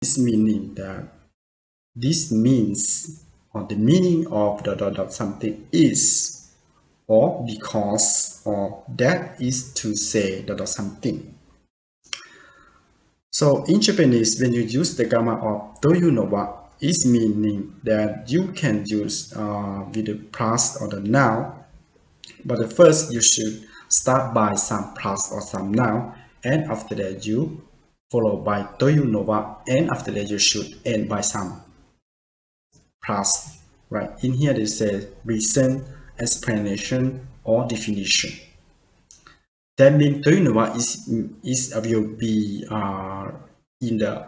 This meaning that this means or the meaning of the something is or because or that is to say something. So in Japanese, when you use the grammar of to you know what, is meaning that you can use with the plus or the noun. But first, you should start by some plus or some noun, and after that, you follow by to you know what, and after that, you should end by some plus. Right? In here, they say reason, explanation, or definition. That means to you know what is will be in the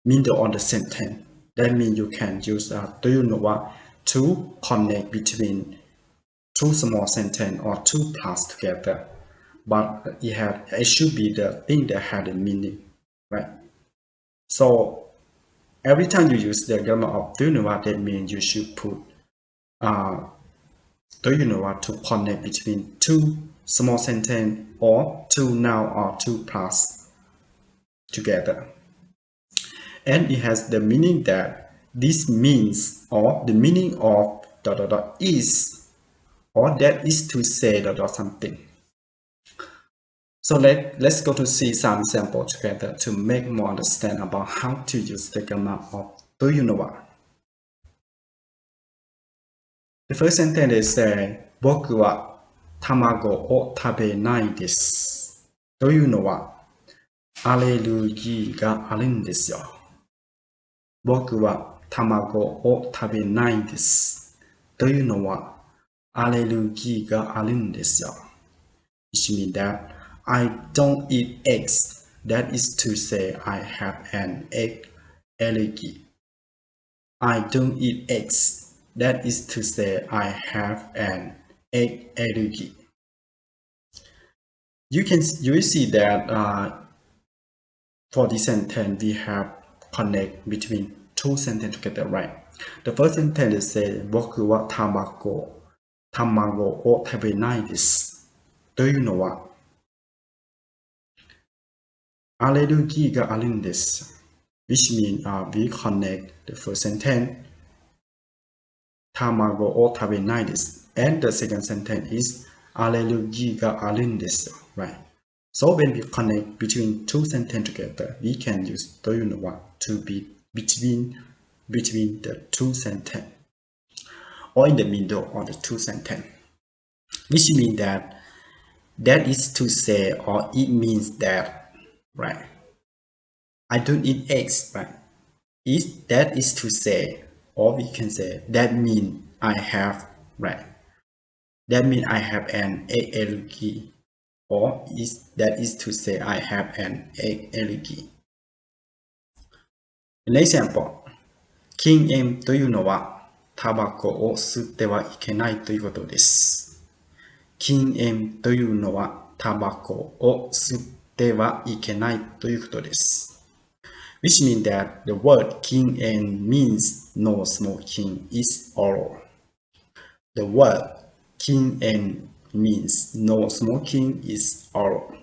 middle of the sentence. That means you can use to you know what to connect between two small sentence or two plus together, but it should be the thing that had a meaning, right? So every time you use the grammar of do you know what, that means you should put do you know what to connect between two small sentence or two noun or two plus together, and it has the meaning that this means or the meaning of is or that is to say something. So let's go to see some example together to make more understand about how to use the grammar of do you know what. The first sentence is 僕は卵を食べないです。というのはアレルギーがあるんですよ。僕は卵を食べないです。というのはアレルギーがあるんですよ。Which means that I don't eat eggs. That is to say I have an egg allergy. I don't eat eggs. That is to say I have an egg allergy. You will see that for this sentence we have connect between two sentences together, right? The first sentence is say 僕は卵を食べないです。というのはアレルギーがあるんです。Which means we connect the first sentence 卵を食べないです。And the second sentence is アレルギーがあるんです。Right? So when we connect between two sentences together, we can use というのは to be between the two sentences or in the middle of the two sentences. Which means that is to say or it means that, right? I don't eat eggs, right? That is to say, or we can say that means I have, right? That means I have an egg allergy, or that is to say I have an egg allergy. An example, 禁煙というのはタバコを吸ってはいけないということです。禁煙というのはタバコを吸ってはいけないということです。Which means that the word 禁煙 means no smoking is oral. The word 禁煙 means no smoking is oral.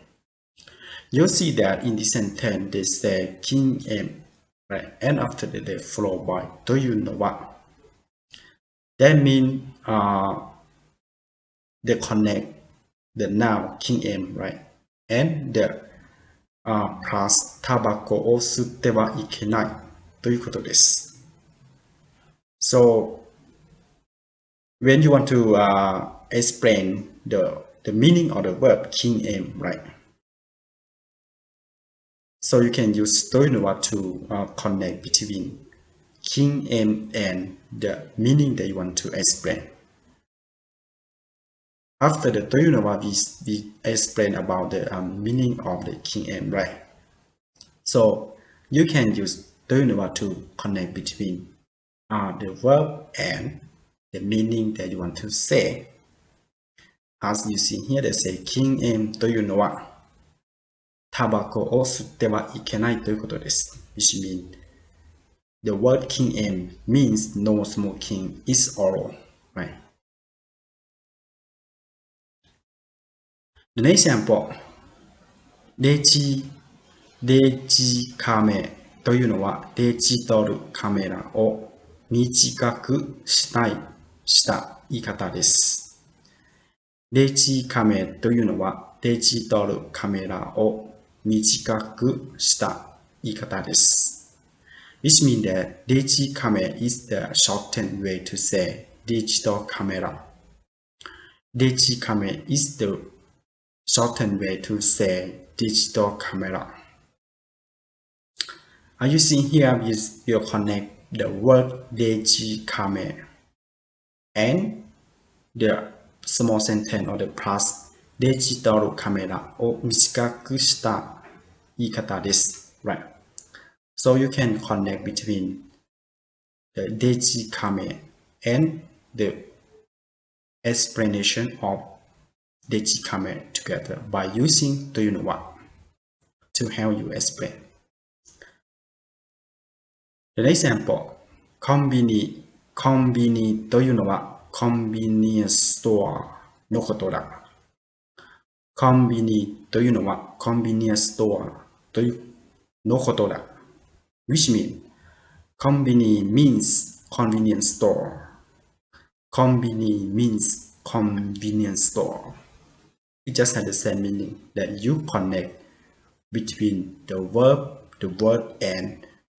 You'll see that in this sentence they say 禁煙, right? And after that they follow by というのは. That means they connect the noun 禁煙, right? And the plus タバコを吸ってはいけないということです。So when you want to explain the meaning of the verb 禁煙, right? So you can use というのは to connect between 禁煙 and the meaning that you want to explain. After the というのは we explain about the meaning of the 禁煙, right? So you can use というのは to connect between the verb and the meaning that you want to say. As you see here, they say 禁煙というのはタバコを吸ってはいけないということです。Which means the word 禁煙 means no smoking is oral, right? The next example, 0時カメというのはデジタルカメラを短くした言い方です。デジカメというのはデジタルカメラを短くした言い方です。Which means that digicamera is the shortened way to say digital camera. Digicamera is the shortened way to say digital camera. As you see here, we will connect the word digicamera and the small sentence or the plus デジタルカメラを短くした言い方です。Right. So you can connect between the digicamera and the explanation of digicamera together by using というのは to help you explain. The example コンビニというのはコンビニエンスストアのことだ。コンビニというのはコンビニエンスストアというのことだ。Which means コンビニ means convenience store. コンビニ means convenience store. It just has the same meaning that you connect between the verb, the word, and